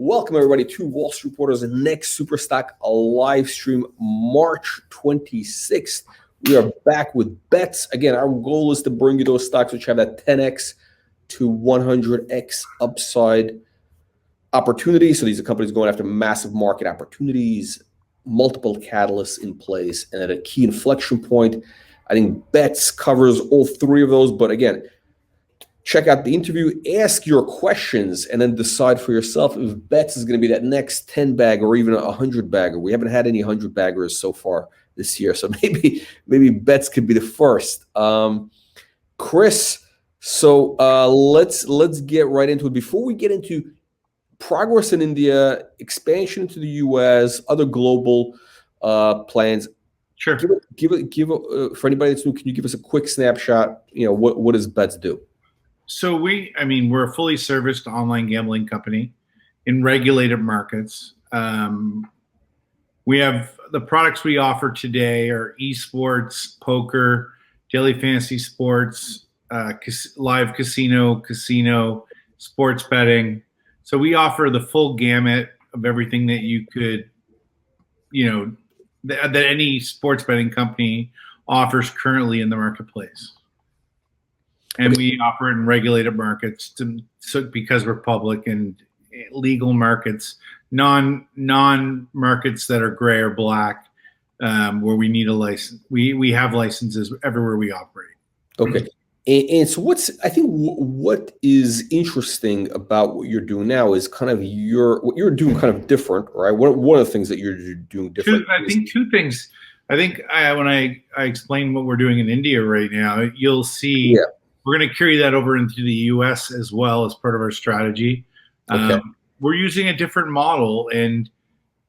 Welcome everybody to Wall Street Reporter's next Superstock live stream, March 26th. We are back with bets. Again, our goal is to bring you those stocks which have that 10x to 100x upside opportunity. So these are companies going after massive market opportunities, multiple catalysts in place, and at a key inflection point. I think bets covers all three of those. But again, check out the interview, ask your questions, and then decide for yourself if bets is going to be that next 10 bag or even a 100 bagger. We haven't had any 100 baggers so far this year, so maybe bets could be the first. Chris, so let's get right into it. Before we get into progress in India, expansion into the U.S., other global plans. Sure. Give for anybody that's new, can you give us a quick snapshot? What does bets do? So we're a fully serviced online gambling company in regulated markets. We have the products we offer today are esports, poker, daily fantasy sports, live casino, sports betting. So we offer the full gamut of everything that you could, that any sports betting company offers currently in the marketplace. And we operate in regulated markets because we're public, and legal markets, non-markets that are gray or black, where we need a license. We have licenses everywhere we operate. Okay. And so what is interesting about what you're doing now is kind of what you're doing kind of different, right? One of the things that you're doing different. Two things. I think when I explain what we're doing in India right now, you'll see. Yeah. We're going to carry that over into the U.S. as well as part of our strategy. Okay. We're using a different model, and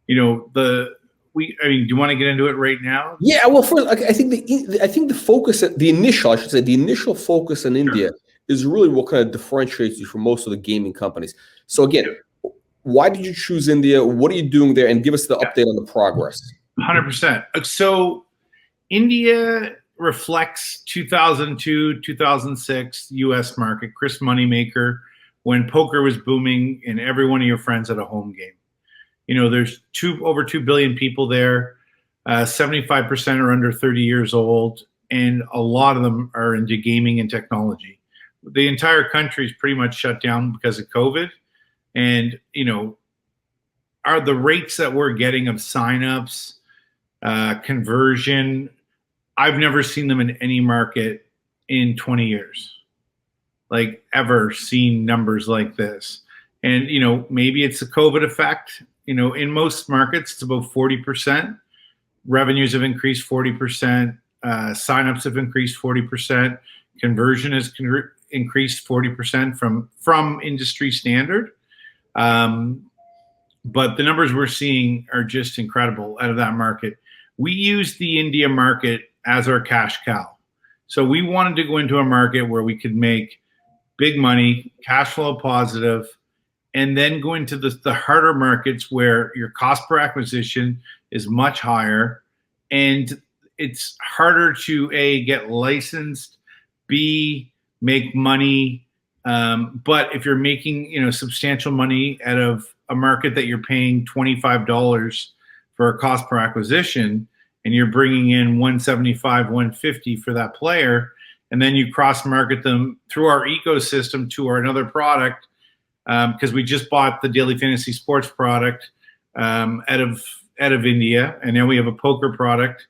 do you want to get into it right now? Yeah. Well, first, I think the focus, the initial focus in India is really what kind of differentiates you from most of the gaming companies. So again, why did you choose India? What are you doing there? And give us the update on the progress. 100%. So India reflects 2002, 2006 U.S. market, Chris Moneymaker, when poker was booming and every one of your friends had a home game. There's over 2 billion people there. 75% are under 30 years old, and a lot of them are into gaming and technology. The entire country is pretty much shut down because of COVID. And, are the rates that we're getting of signups, conversion, I've never seen them in any market in 20 years, like ever seen numbers like this. And, maybe it's the COVID effect. In most markets, it's about 40%. Revenues have increased 40%. Signups have increased 40%. Conversion has increased 40% from industry standard. But the numbers we're seeing are just incredible out of that market. We use the India market as our cash cow. So we wanted to go into a market where we could make big money, cash flow positive, and then go into the harder markets where your cost per acquisition is much higher, and it's harder to A, get licensed, B, make money. But if you're making substantial money out of a market that you're paying $25 for a cost per acquisition, and you're bringing in 175, 150 for that player, and then you cross-market them through our ecosystem to another product, because we just bought the daily fantasy sports product out of India, and now we have a poker product,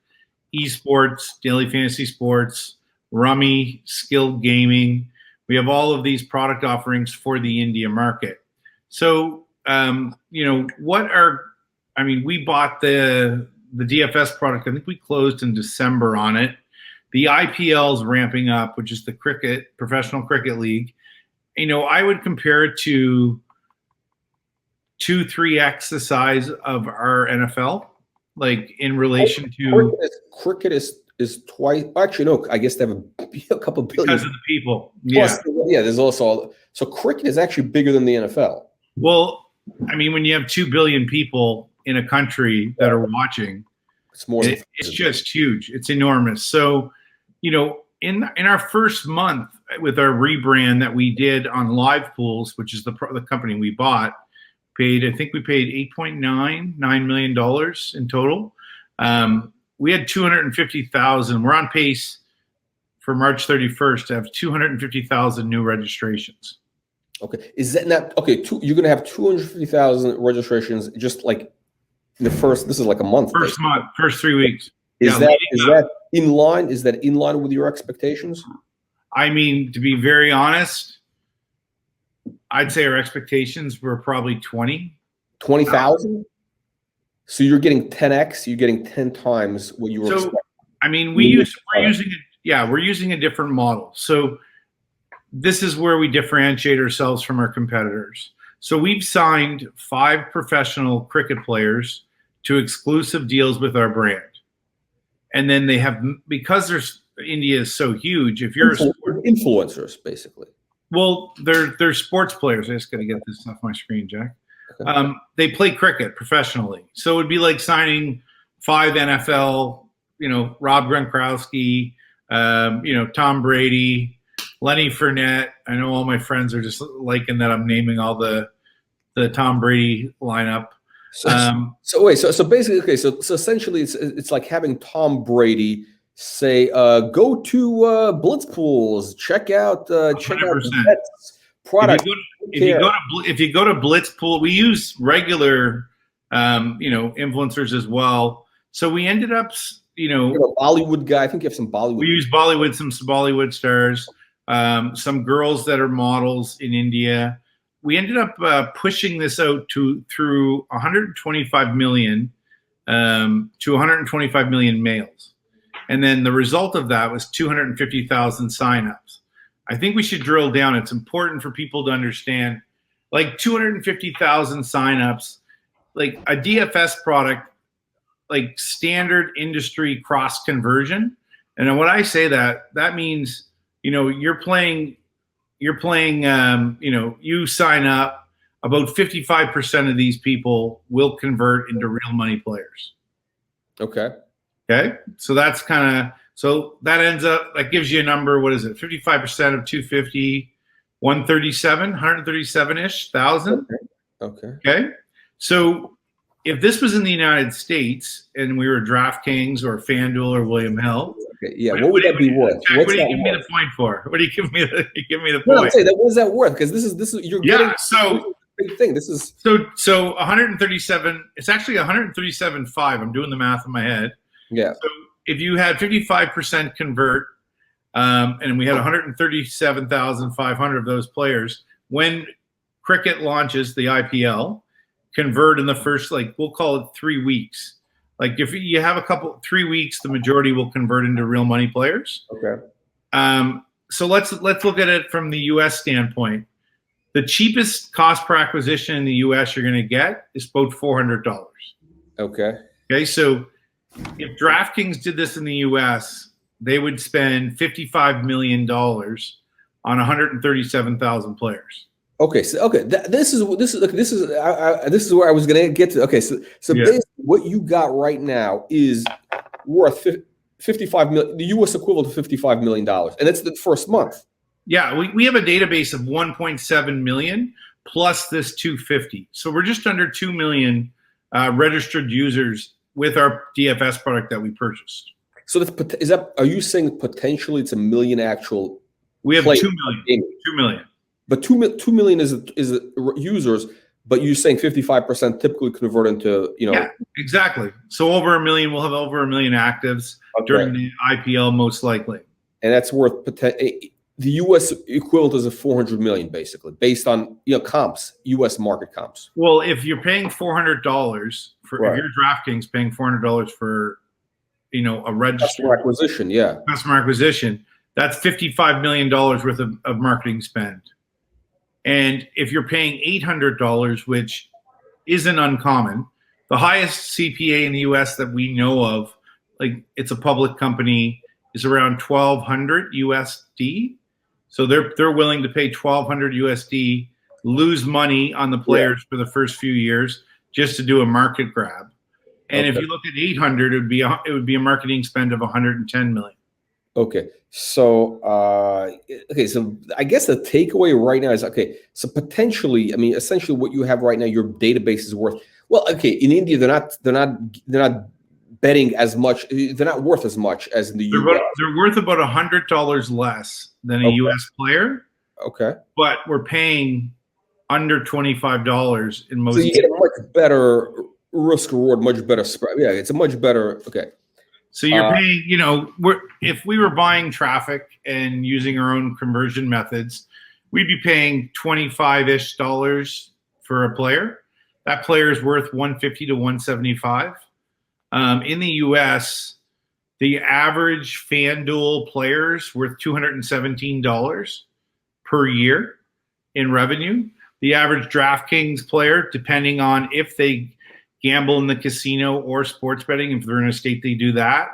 esports, daily fantasy sports, rummy, skilled gaming. We have all of these product offerings for the India market. So, we bought the DFS product. I think we closed in December on it. The IPL is ramping up, which is the professional cricket league. I would compare it to 2-3x the size of our NFL, like in relation to cricket is twice. Actually, no. I guess they have a couple billion because of the people. Yeah, There's also so cricket is actually bigger than the NFL. Well, when you have 2 billion people in a country that are watching, it's just huge. It's enormous. So, in our first month with our rebrand that we did on Live Pools, which is the company we bought, I think we paid $8.9 million in total. We had 250,000. We're on pace for March 31st to have 250,000 new registrations. Okay. Is that not okay? You're going to have 250,000 registrations just like in the first. This is like a month. First month, first 3 weeks. Is that in line? Is that in line with your expectations? I mean, to be very honest, I'd say our expectations were probably 20,000. So you're getting 10x. You're getting 10 times what you were expecting. I mean, we're using a different model. So this is where we differentiate ourselves from our competitors. So we've signed 5 professional cricket players to exclusive deals with our brand. And then they have, because India is so huge, if you're influencers, basically. Well, they're sports players. I just got to get this off my screen, Jack. Okay. They play cricket professionally. So it would be like signing 5 NFL, Rob Gronkowski, Tom Brady, Lenny Fournette. I know all my friends are just liking that I'm naming all the Tom Brady lineup. So basically, okay, so essentially it's like having Tom Brady say, go to Blitz Pools, check out Betts product. If you go to Blitz Pool, we use regular influencers as well. So we ended up Bollywood guy. I think you have some Bollywood. We use some Bollywood stars, some girls that are models in India. We ended up pushing this out through 125 million to 125 million males. And then the result of that was 250,000 signups. I think we should drill down. It's important for people to understand, like 250,000 signups, like a DFS product, like standard industry cross conversion. And when I say that, that means, you're playing, you sign up, about 55% of these people will convert into real money players. Okay. Okay. So that's that gives you a number. What is it? 55% of 250, 137-ish thousand. Okay. Okay. So if this was in the United States and we were DraftKings or FanDuel or William Hill, okay, yeah, what would that be worth? What do you give me the point for? What do you give me the point? No, I'm saying that. What is that worth? Because this is you're getting so big thing. This is so 137. It's actually 137.5. I'm doing the math in my head. Yeah. So if you had 55% convert, and we had 137,500 of those players, when cricket launches the IPL, convert in the first, we'll call it 3 weeks. Like if you have 3 weeks, the majority will convert into real money players. Okay. So let's look at it from the U.S. standpoint. The cheapest cost per acquisition in the U.S. you're going to get is about $400. Okay. Okay. So if DraftKings did this in the U.S., they would spend $55 million on 137,000 players. Okay, so this is where I was going to get to. Okay, so basically what you got right now is worth 55 million, the U.S. equivalent to $55 million, and that's the first month. Yeah, we have a database of 1.7 million plus this 250, so we're just under 2 million registered users with our DFS product that we purchased. So are you saying potentially it's a million actual? We have 2 million. 2 million. But 2 million is users, but you're saying 55% typically convert into, Yeah, exactly. So over a million, we'll have over a million actives during the IPL most likely. And that's worth the U.S. equivalent is a 400 million basically, based on comps, U.S. market comps. Well, if you're paying $400 if you're DraftKings paying $400 for a registered customer acquisition, that's $55 million worth of marketing spend. And if you're paying $800, which isn't uncommon, the highest CPA in the U.S. that we know of, it's a public company, is around $1,200 USD. So they're willing to pay $1,200 USD, lose money on the players for the first few years just to do a market grab. And if you look at 800, it would be a marketing spend of 110 million. Okay. So, okay. So I guess the takeaway right now is, okay, so potentially, I mean, essentially what you have right now, your database is worth, well, okay, in India, they're not betting as much. They're not worth as much as in the US. They're worth about $100 less than a Okay. US player, Okay. but we're paying under $25 in most So you get a much better risk reward, much better spread. Yeah, it's a much better, okay. So you're paying, if we were buying traffic and using our own conversion methods, we'd be paying $25-ish for a player. That player is worth 150 to 175. In the US, the average FanDuel player is worth $217 per year in revenue. The average DraftKings player, depending on if they gamble in the casino or sports betting, if they're in a state they do that,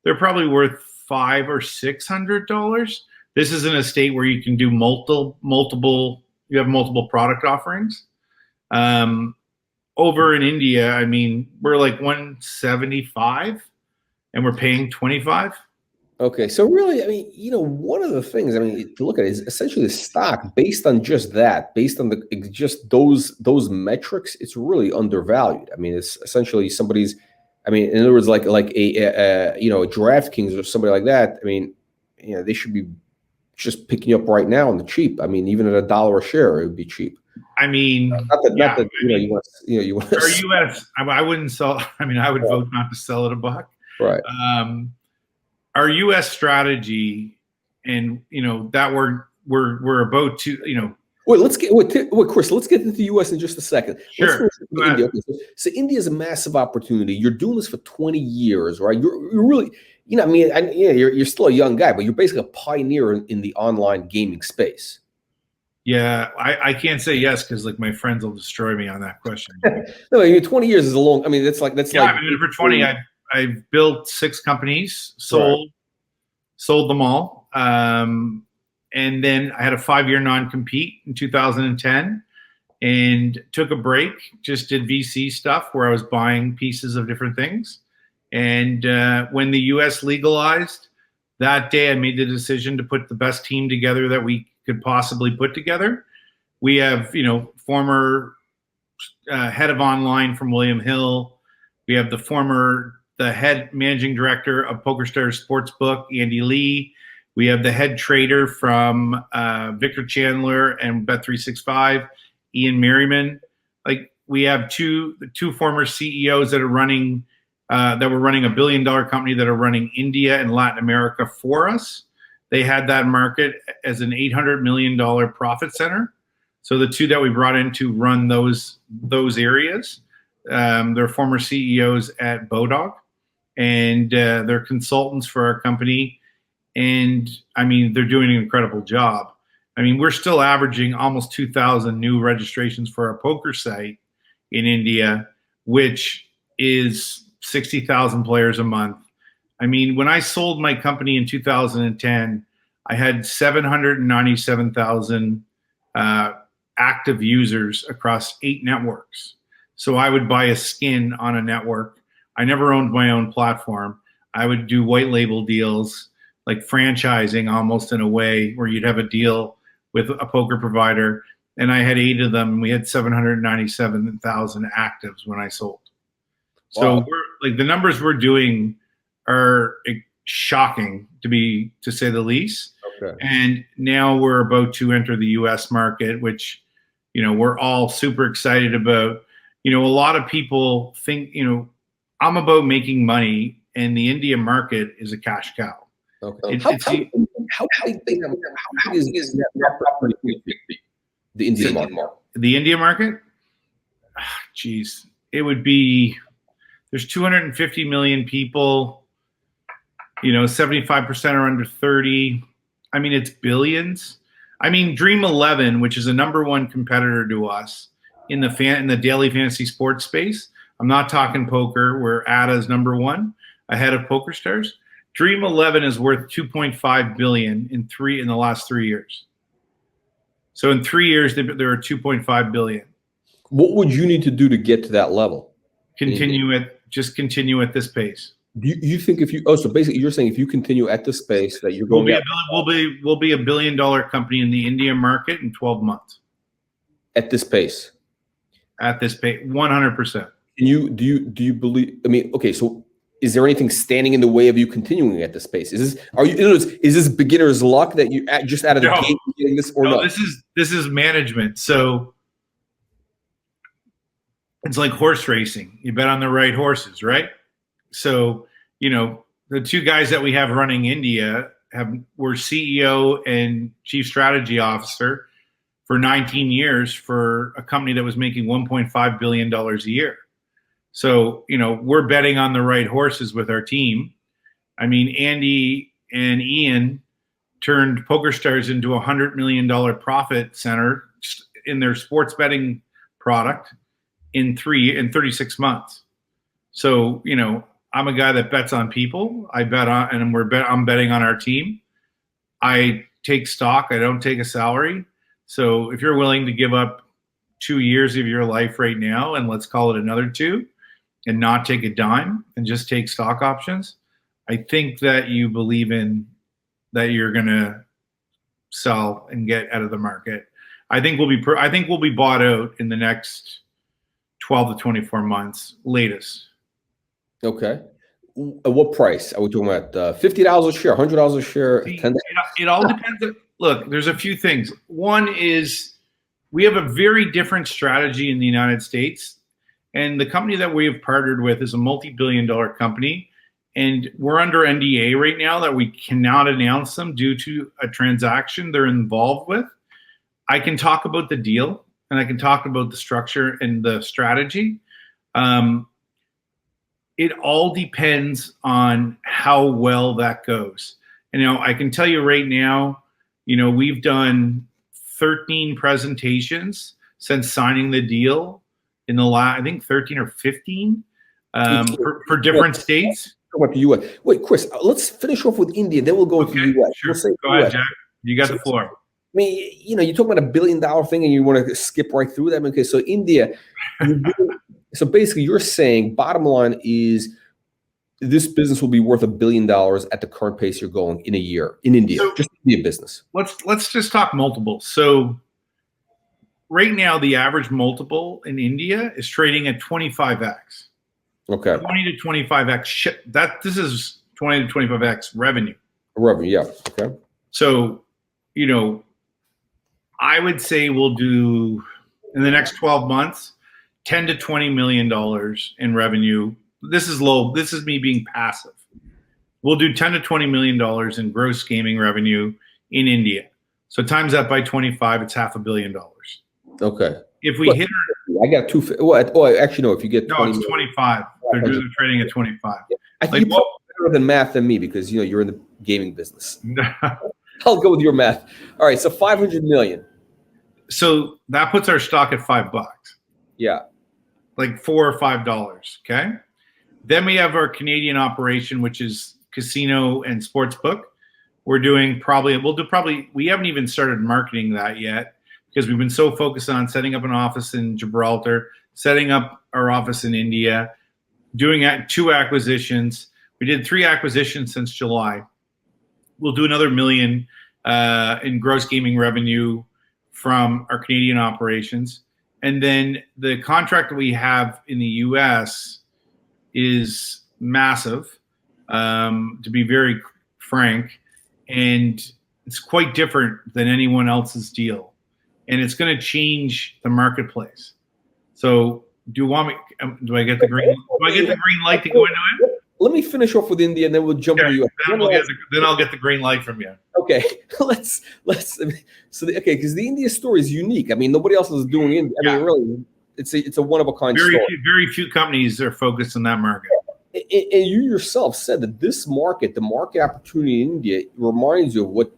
they're probably worth $500 or $600. This is in a state where you can do you have multiple product offerings. Over in India, I mean, we're like 175 and we're paying 25. Okay, so really, I mean, one of the things, I mean, to look at it is essentially the stock based on just that, based on just those metrics, it's really undervalued. I mean, it's essentially somebody's, I mean, in other words, like a DraftKings or somebody like that. I mean, they should be just picking you up right now on the cheap. I mean, even at $1 a share, it would be cheap. I mean, you want our US. I wouldn't sell. I mean, I would vote not to sell at $1. Right. Our U.S. strategy, and that we're about to, Wait, Chris. Let's get into the U.S. in just a second. Sure. India. Okay, so India is a massive opportunity. You're doing this for 20 years, right? You're really, I mean, you're still a young guy, but you're basically a pioneer in the online gaming space. Yeah, I can't say yes because like my friends will destroy me on that question. No, I mean, 20 years is a long. I mean, that's like I mean, for 20, I've built 6 companies, sold them all, and then I had a 5-year non-compete in 2010, and took a break. Just did VC stuff where I was buying pieces of different things. And when the U.S. legalized, that day I made the decision to put the best team together that we could possibly put together. We have, former head of online from William Hill. We have the head managing director of PokerStars Sportsbook, Andy Lee. We have the head trader from Victor Chandler and Bet365, Ian Merriman. Like, we have the two former CEOs that are running that were running $1 billion company that are running India and Latin America for us. They had that market as an $800 million profit center. So the two that we brought in to run those areas, they're former CEOs at Bodog, and they're consultants for our company. And I mean, they're doing an incredible job. I mean, we're still averaging almost 2,000 new registrations for our poker site in India, which is 60,000 players a month. I mean, when I sold my company in 2010, I had 797,000 active users across 8 networks. So I would buy a skin on a network. I never owned my own platform. I would do white label deals, like franchising almost in a way where you'd have a deal with a poker provider. And I had 8 of them. And we had 797,000 actives when I sold. So Wow. the numbers we're doing are shocking to say the least. Okay. And now we're about to enter the US market, which, we're all super excited about. A lot of people think, I'm about making money, and the India market is a cash cow. Okay. How big is the India market? The India market? Geez, it would be, there's 250 million people, 75% are under 30. I mean, it's billions. I mean, Dream 11, which is a #1 competitor to us in the daily fantasy sports space. I'm not talking poker, where ADA is #1 ahead of PokerStars. Dream 11 is worth 2.5 billion in the last 3 years. So in 3 years, there are 2.5 billion. What would you need to do to get to that level? Just continue at this pace. you think if you so basically you're saying if you continue at this space that you're going we'll be $1 billion company in the India market in 12 months. At this pace? At this pace, 100%. Do you believe? I mean, okay, so is there anything standing in the way of you continuing at this pace? Is this beginner's luck that you just out of the gate getting this or no? This is management. So it's like horse racing. You bet on the right horses, right? So, the two guys that we have running India were CEO and chief strategy officer for 19 years for a company that was making $1.5 billion a year. So, we're betting on the right horses with our team. I mean, Andy and Ian turned PokerStars into a $100 million profit center in their sports betting product in 36 months. So, I'm a guy that bets on people. I bet on, and I'm betting on our team. I take stock. I don't take a salary. So if you're willing to give up 2 years of your life right now, and let's call it another 2, and not take a dime and just take stock options, I think that you believe in that you're going to sell and get out of the market. I think we'll be bought out in the next 12 to 24 months latest. Okay. At what price are we talking about? $50 a share, $100 a share, $10? It all depends. Look, there's a few things. One is we have a very different strategy in the United States, and the company that we have partnered with is a multi-billion-dollar company, and we're under NDA right now that we cannot announce them due to a transaction they're involved with. I can talk about the deal, and I can talk about the structure and the strategy. It all depends on how well that goes. And, I can tell you right now, we've done 13 presentations since signing the deal in the last, I think 13 or 15 for different states. What the U.S. Wait, Chris, let's finish off with India, then we'll go to the U.S. Sure. Go ahead, Jack. You got the floor. I mean, you talk about $1 billion thing and you want to skip right through that. Okay, so India, so basically you're saying bottom line is this business will be worth $1 billion at the current pace you're going in a year in India, just India business. Let's just talk multiples. So right now, the average multiple in India is trading at 25x. Okay. 20 to 25x. This is 20 to 25x revenue. Revenue, yeah. Okay. So, I would say we'll do in the next 12 months, $10 to $20 million in revenue. This is low. This is me being passive. We'll do $10 to $20 million in gross gaming revenue in India. So times that by 25, it's $500 million. Okay. If we hit I got two. Well, actually, no. If you get 20 it's 25. They're trading at 25. I think you're better than math than me because you're in the gaming business. I'll go with your math. All right, so $500 million. So that puts our stock at $5. Yeah, like $4 or $5. Okay. Then we have our Canadian operation, which is casino and sportsbook. We haven't even started marketing that yet because we've been so focused on setting up an office in Gibraltar, setting up our office in India, doing 2 acquisitions. We did 3 acquisitions since July. We'll do another $1 million in gross gaming revenue from our Canadian operations. And then the contract that we have in the U.S. is massive, to be very frank, and it's quite different than anyone else's deal. And it's going to change the marketplace. So do I get the green light to go into it? Let me finish off with India, and then we'll jump to you. Then I'll get the green light from you. Okay, because the India story is unique. I mean, nobody else is doing it. I mean, really, it's a one of a kind story. Very few companies are focused on that market. And you yourself said that this market, the market opportunity in India, reminds you of what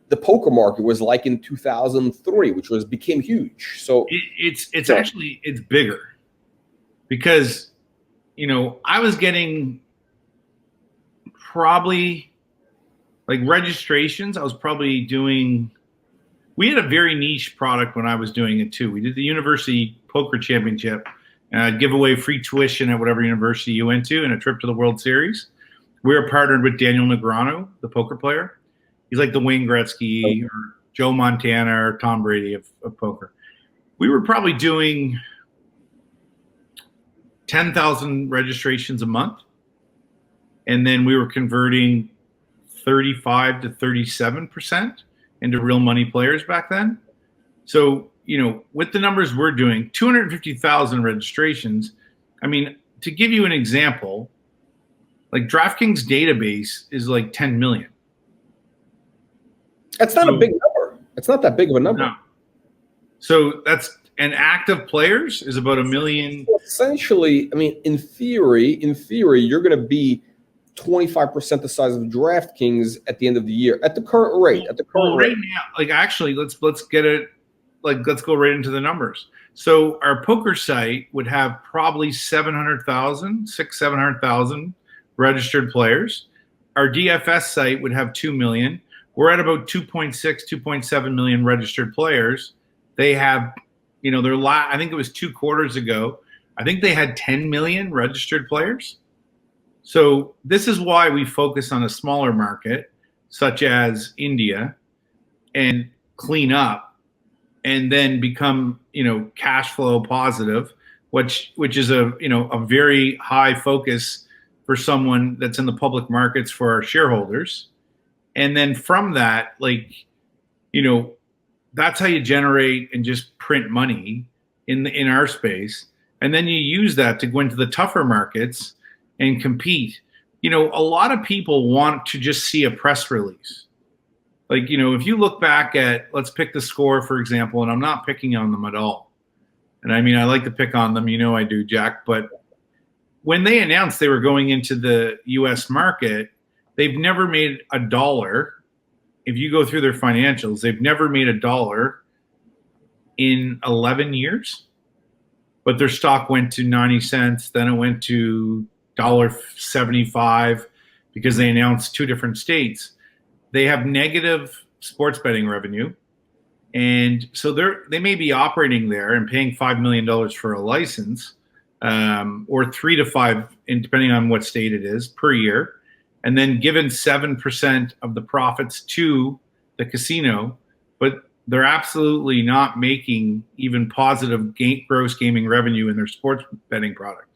the poker market was like in 2003, which became huge. So it's actually bigger because I was getting probably like registrations. I was probably doing. We had a very niche product when I was doing it too. We did the University Poker Championship, and I'd give away free tuition at whatever university you went to and a trip to the World Series. we're partnered with Daniel Negreanu, the poker player. He's like the Wayne Gretzky or Joe Montana or Tom Brady of poker. We were probably doing 10,000 registrations a month. And then we were converting 35 to 37% into real money players back then. So, with the numbers we're doing, 250,000 registrations. I mean, to give you an example, like DraftKings database is like 10 million. That's not a big number. It's not that big of a number. No. So that's, and active players is about 1 million. So essentially, I mean, in theory, you're going to be 25% the size of DraftKings at the end of the year at the current rate. Right now, like actually, let's get it. Like, let's go right into the numbers. So our poker site would have probably 700,000 registered players. Our DFS site would have 2 million. We're at about 2.6, 2.7 million registered players. They have, I think it was 2 quarters ago, I think they had 10 million registered players. So this is why we focus on a smaller market, such as India, and clean up and then become, cash flow positive, which is a very high focus for someone that's in the public markets for our shareholders. And then from that, that's how you generate and just print money in our space. And then you use that to go into the tougher markets and compete. A lot of people want to just see a press release. Like, if you look back at, let's pick the Score, for example, and I'm not picking on them at all. And I mean, I like to pick on them, I do, Jack. But when they announced they were going into the US market, they've never made a dollar. If you go through their financials, they've never made a dollar in 11 years. But their stock went to 90 cents, then it went to $1.75 because they announced 2 different states. They have negative sports betting revenue. And so they may be operating there and paying $5 million for a license, or 3 to 5, depending on what state it is, per year. And then given 7% of the profits to the casino, but they're absolutely not making even positive gross gaming revenue in their sports betting product.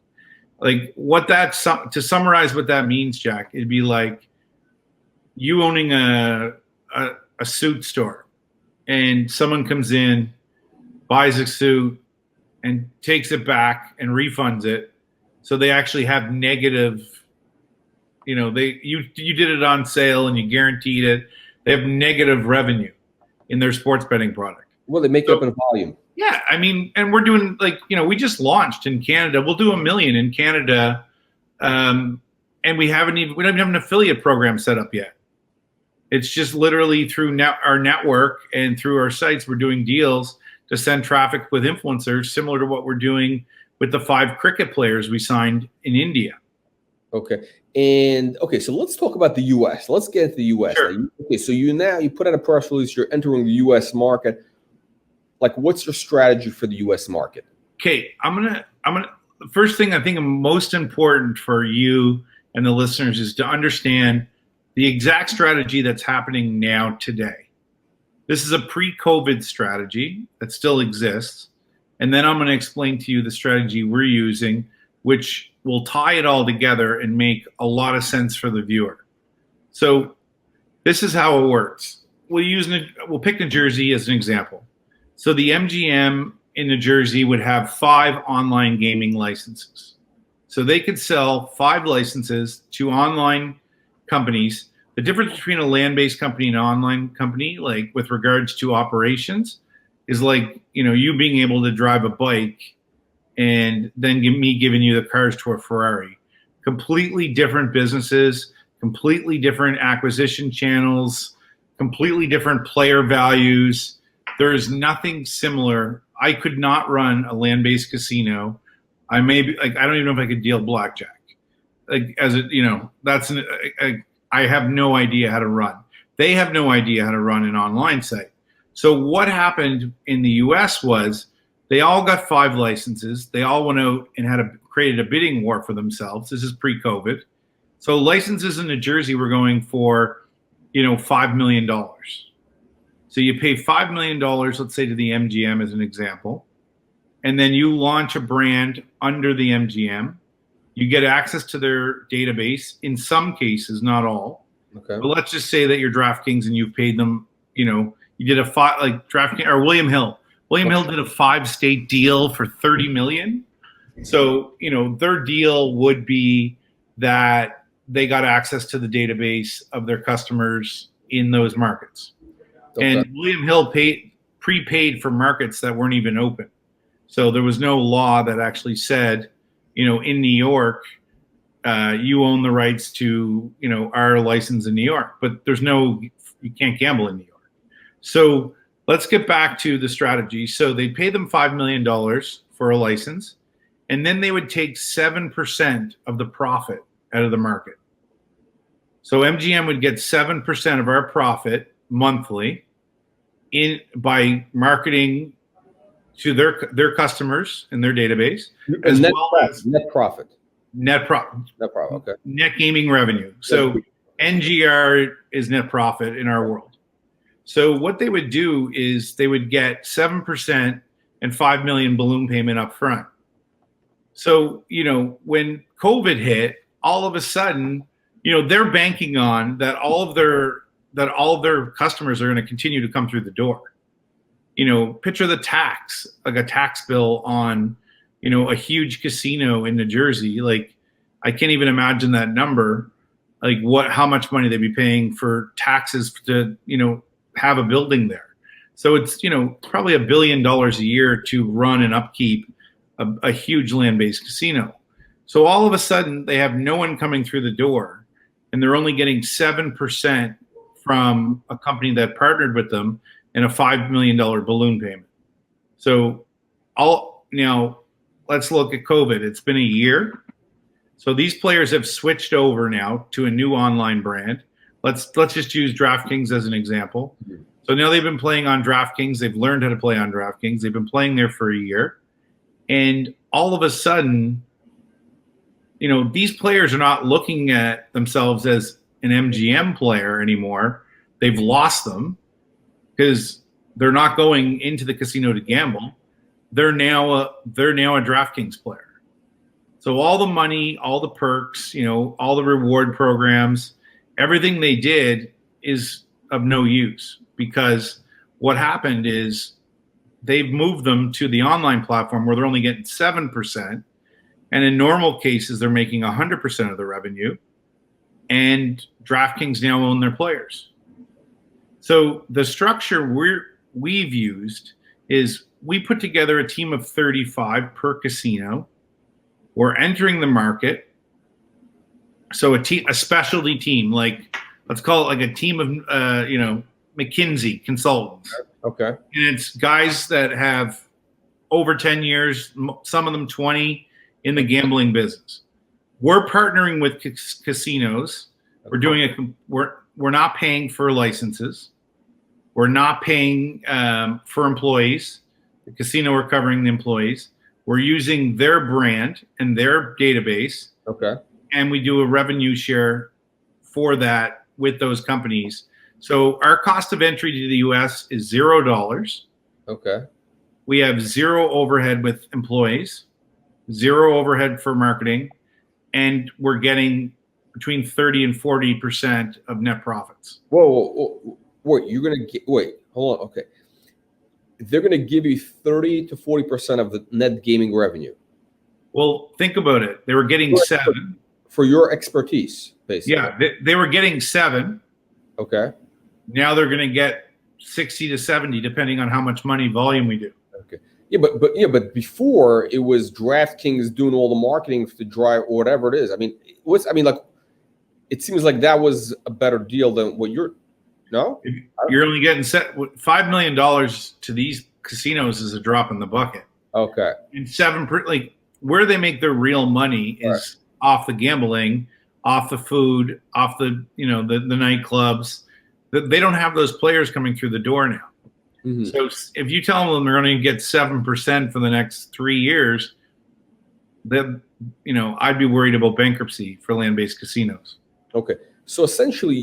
Like to summarize what that means, Jack, it'd be like you owning a suit store and someone comes in, buys a suit and takes it back and refunds it. So they actually have negative, you did it on sale and you guaranteed it. They have negative revenue in their sports betting product. Well, they make it up in volume. Yeah, I mean, and we're doing we just launched in Canada. We'll do 1 million in Canada, and we don't even have an affiliate program set up yet. It's just literally through our network and through our sites, we're doing deals to send traffic with influencers, similar to what we're doing with the 5 cricket players we signed in India. Okay. So let's talk about the U.S. Let's get into the U.S. Sure. Okay, so you put out a press release, you're entering the U.S. market. Like, what's your strategy for the U.S. market? Okay, the first thing I think most important for you and the listeners is to understand the exact strategy that's happening now today. This is a pre-COVID strategy that still exists. And then I'm going to explain to you the strategy we're using, which will tie it all together and make a lot of sense for the viewer. So this is how it works. We'll pick New Jersey as an example. So the MGM in New Jersey would have 5 online gaming licenses. So they could sell 5 licenses to online companies. The difference between a land-based company and an online company, like with regards to operations, is like, you being able to drive a bike and then me giving you the cars to a Ferrari. Completely different businesses, completely different acquisition channels, completely different player values. There is nothing similar. I could not run a land-based casino. I don't even know if I could deal blackjack. I have no idea how to run. They have no idea how to run an online site. So what happened in the US was they all got 5 licenses. They all went out and created a bidding war for themselves. This is pre-COVID. So licenses in New Jersey were going for, $5 million. So you pay $5 million, let's say, to the MGM as an example, and then you launch a brand under the MGM. You get access to their database in some cases, not all. Okay. But let's just say that you're DraftKings and you've paid them, you did like DraftKings or William Hill. William Hill did a 5-state deal for $30 million. So, their deal would be that they got access to the database of their customers in those markets. Okay. And William Hill prepaid for markets that weren't even open. So there was no law that actually said, in New York, you own the rights to, our license in New York. But you can't gamble in New York. So let's get back to the strategy. So they pay them $5 million for a license, and then they would take 7% of the profit out of the market. So MGM would get 7% of our profit monthly by marketing to their customers in their database, as well as net profit. Net profit. Okay. Net gaming revenue. So NGR is net profit in our world. So what they would do is they would get 7% and $5 million balloon payment up front. So, when COVID hit, all of a sudden, they're banking on that all of their customers are going to continue to come through the door. Picture the tax, like a tax bill on, a huge casino in New Jersey. Like, I can't even imagine that number. Like, how much money they'd be paying for taxes to, have a building there. So it's, probably $1 billion a year to run and upkeep a huge land-based casino. So all of a sudden they have no one coming through the door, and they're only getting 7% from a company that partnered with them and a $5 million balloon payment. So let's look at COVID. It's been a year. So these players have switched over now to a new online brand. Let's just use DraftKings as an example. So now they've been playing on DraftKings. They've learned how to play on DraftKings. They've been playing there for a year. And all of a sudden, these players are not looking at themselves as an MGM player anymore. They've lost them because they're not going into the casino to gamble. They're now a DraftKings player. So all the money, all the perks, all the reward programs, everything they did is of no use, because what happened is they've moved them to the online platform where they're only getting 7%. And in normal cases, they're making 100% of the revenue. And DraftKings now own their players. So the structure we've used is we put together a team of 35 per casino. We're entering the market. So a specialty team, like, let's call it like a team of, McKinsey consultants. Okay. And it's guys that have over 10 years, some of them 20, in the gambling business. We're partnering with casinos. We're doing we're not paying for licenses. We're not paying for employees. The casino, we're covering the employees. We're using their brand and their database. Okay. And we do a revenue share for that with those companies. So our cost of entry to the US is $0. Okay. We have zero overhead with employees, zero overhead for marketing, and we're getting between 30 and 40% of net profits. Whoa. Wait, hold on. Okay. They're going to give you 30 to 40% of the net gaming revenue. Well, think about it. They were getting 7. For your expertise, basically. Yeah, they were getting 7. Okay. Now they're going to get 60 to 70, depending on how much money volume we do. Okay. Yeah, but before it was DraftKings doing all the marketing to drive or whatever it is. It seems like that was a better deal than what you're. No, you're only getting $5 million to these casinos is a drop in the bucket. Okay. And 7, where they make their real money is off the gambling, off the food, off the the nightclubs. They don't have those players coming through the door now. Mm-hmm. So if you tell them they're going to get 7% for the next 3 years, I'd be worried about bankruptcy for land-based casinos. Okay. So essentially,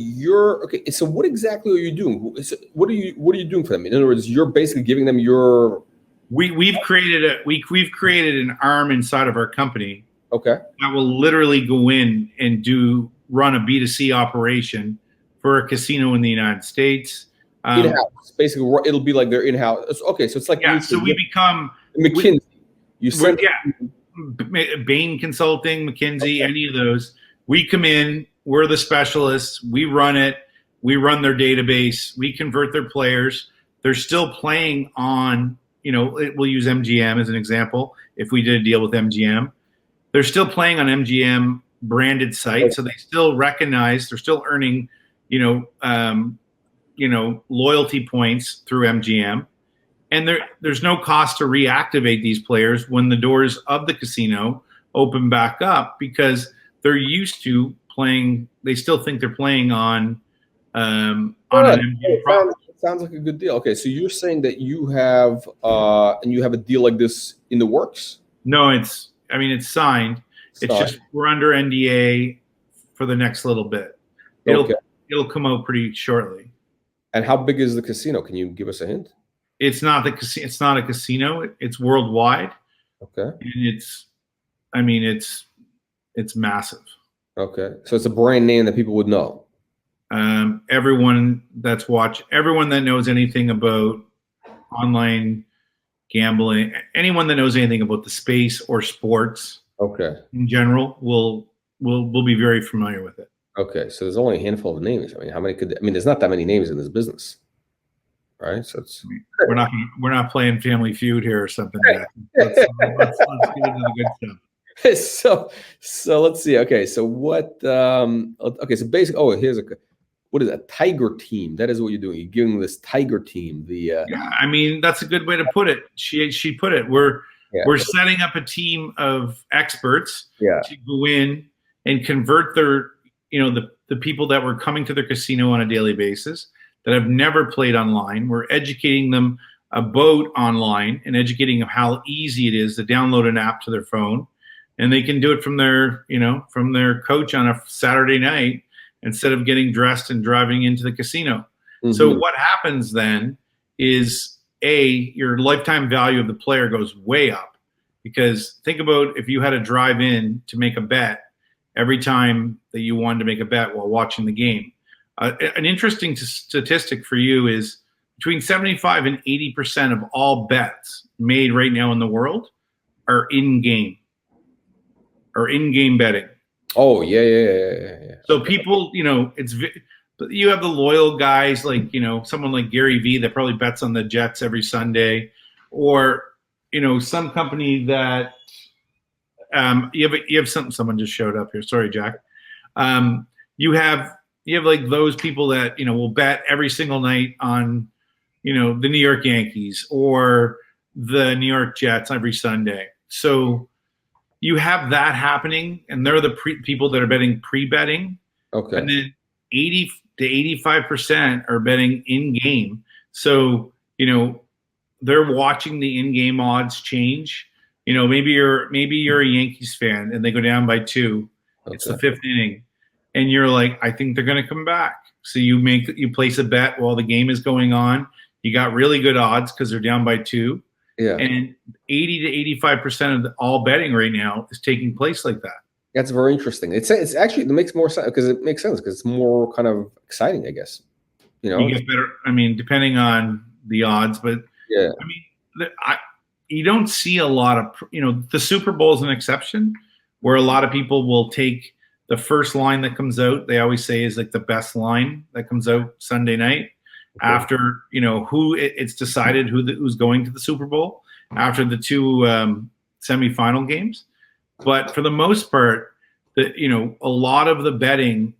okay. So what exactly are you doing? What are you doing for them? In other words, you're basically giving them your. We've created an arm inside of our company. Okay. That will literally go in and run a B2C operation for a casino in the United States. In-house, basically, it'll be like their in-house. Okay, so it's like So we become McKinsey. Bain Consulting, McKinsey, any of those. We come in, we're the specialists, we run it, we run their database, we convert their players. They're still playing on, we'll use MGM as an example. If we did a deal with MGM, they're still playing on MGM branded sites, so they still recognize, they're still earning, loyalty points through MGM. And there's no cost to reactivate these players when the doors of the casino open back up, because they're used to playing. They still think they're playing on an MGM property. It sounds like a good deal. Okay, so you're saying that you have a deal like this in the works? No, it's signed. It's just we're under NDA for the next little bit. It'll come out pretty shortly. And how big is the casino? Can you give us a hint? It's not a casino. It's worldwide. Okay. And it's massive. Okay. So it's a brand name that people would know. Everyone that knows anything about online gambling, anyone that knows anything about the space or sports, in general, will be very familiar with it. Okay. So there's only a handful of names. How many there's not that many names in this business. Right, so we're not playing Family Feud here or something. Let's get into the good stuff. So let's see. Okay, so what? So basically, here's what is a tiger team? That is what you're doing. You're giving this tiger team that's a good way to put it. She put it. We're setting up a team of experts to go in and convert their the people that were coming to their casino on a daily basis, that have never played online. We're educating them about online and educating them how easy it is to download an app to their phone, and they can do it from their coach on a Saturday night instead of getting dressed and driving into the casino. Mm-hmm. So what happens then is your lifetime value of the player goes way up, because think about if you had to drive in to make a bet every time that you wanted to make a bet while watching the game. An interesting statistic for you is between 75 and 80% of all bets made right now in the world are in-game betting. Oh, yeah. So people, you have the loyal guys like, someone like Gary Vee that probably bets on the Jets every Sunday, or, some company that you have something. Someone just showed up here. Sorry, Jack. You have like those people that, will bet every single night on, the New York Yankees or the New York Jets every Sunday. So you have that happening, and they're the people that are betting pre-betting. Okay. And then 80 to 85% are betting in-game. So, they're watching the in-game odds change. Maybe you're a Yankees fan and they go down by 2. Okay. It's the 5th inning. And you're like, I think they're going to come back. So you place a bet while the game is going on. You got really good odds because they're down by 2. Yeah. And 80 to 85% of all betting right now is taking place like that. That's very interesting. It's actually, it makes more sense because it's more kind of exciting, I guess. You get better. Depending on the odds, but yeah. You don't see a lot of, the Super Bowl is an exception where a lot of people will take the first line that comes out. They always say is like the best line that comes out Sunday night. Okay. After, it's decided who's going to the Super Bowl after the 2 semifinal games. But for the most part, a lot of the betting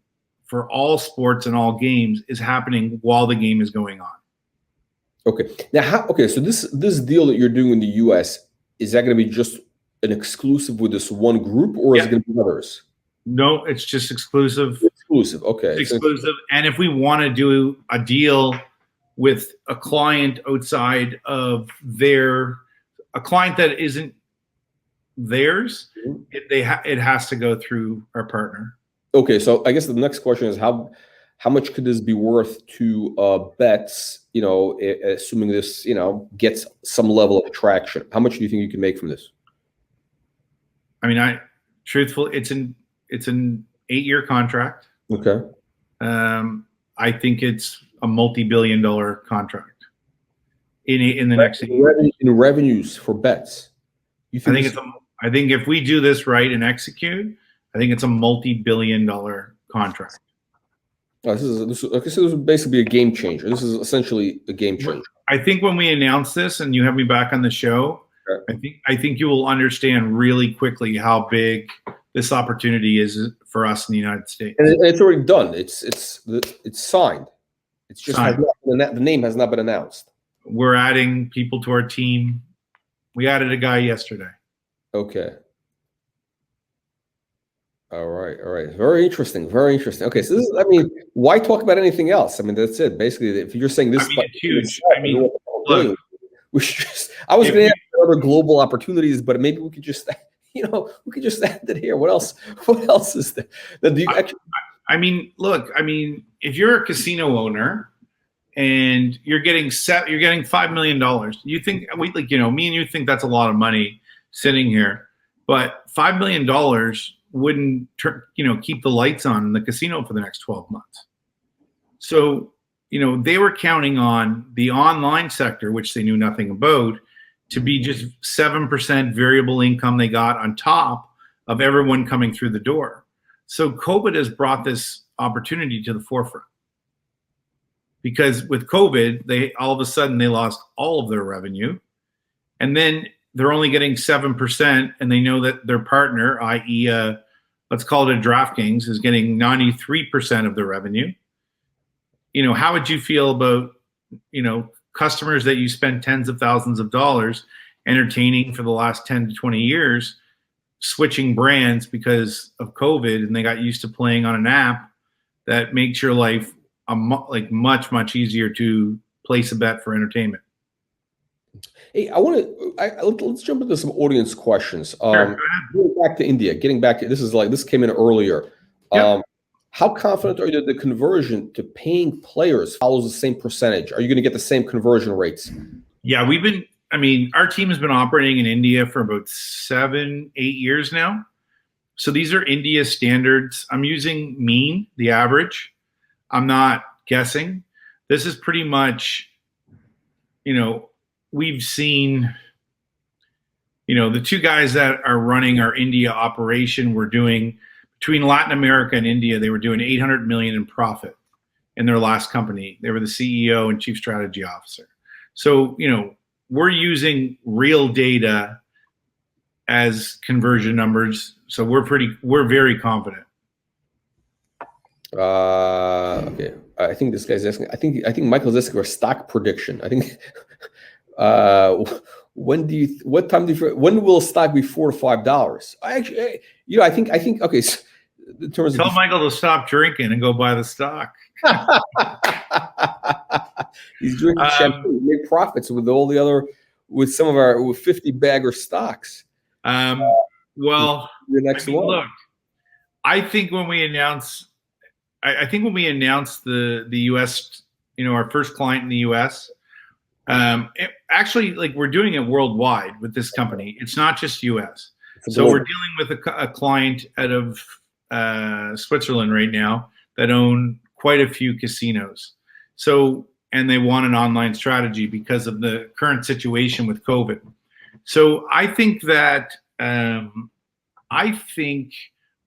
for all sports and all games is happening while the game is going on. Okay. Now, so this deal that you're doing in the U.S., is that going to be just an exclusive with this one group, or is it going to be others? No, it's just exclusive. Exclusive, okay. It's exclusive. And if we want to do a deal with a client outside of a client that isn't theirs, Mhm. it has to go through our partner. Okay, so I guess the next question is how much could this be worth to bets? Assuming this gets some level of traction, how much do you think you can make from this? I mean, truthfully, it's an 8-year contract. Okay. I think it's a multi-billion-dollar contract in the next 8 years. In revenues for bets, you I think think I think if we do this right and execute, I think it's a multi-billion-dollar contract. this is basically a game changer. This is essentially a game changer. I think when we announce this and you have me back on the show, Okay. I think you will understand really quickly how big this opportunity is for us in the United States. And it's already done. It's signed. It's just Signed. the name has not been announced. We're adding people to our team. We added a guy yesterday. Okay. All right. Very interesting. Very interesting. Okay, so this is, I mean, why talk about anything else? I mean, that's it. Basically, if you're saying this, I mean, it's huge. I mean, look, we should I was going to ask other global opportunities, but maybe we could just, we could just end it here. What else? What else is there? I mean, look. I mean, if you're a casino owner and you're getting $5 million, you think me and you think that's a lot of money sitting here, but $5 million wouldn't keep the lights on in the casino for the next 12 months. So, they were counting on the online sector, which they knew nothing about, to be just 7% variable income they got on top of everyone coming through the door. So COVID has brought this opportunity to the forefront. Because with COVID, all of a sudden they lost all of their revenue. And then they're only getting 7%, and they know that their partner, i.e., let's call it a DraftKings, is getting 93% of the revenue. How would you feel about, customers that you spend tens of thousands of dollars entertaining for the last 10 to 20 years, switching brands because of COVID, and they got used to playing on an app that makes your life much easier to place a bet for entertainment? Hey, let's jump into some audience questions. Sure, Getting back to India, this came in earlier. Yep. How confident are you that the conversion to paying players follows the same percentage? Are you going to get the same conversion rates? Yeah, our team has been operating in India for about 7-8 years now. So these are India standards. I'm using mean, the average. I'm not guessing. This is pretty much, we've seen, the two guys that are running our India operation were doing, between Latin America and India, they were doing $800 million in profit in their last company. They were the CEO and chief strategy officer. So, we're using real data as conversion numbers. So we're very confident. Okay. I think this guy's asking. I think Michael's asking for a stock prediction. I think. When will stock be $4 to $5? I think. Okay. So in terms Tell of Michael to stop drinking and go buy the stock. He's drinking champagne. We make profits with some of our 50 bagger stocks. Well, your next one. Look, I think when we announce the U.S., our first client in the U.S., we're doing it worldwide with this company. It's not just U.S. So we're dealing with a client out of Switzerland right now that own quite a few casinos. So, and they want an online strategy because of the current situation with COVID. So I think that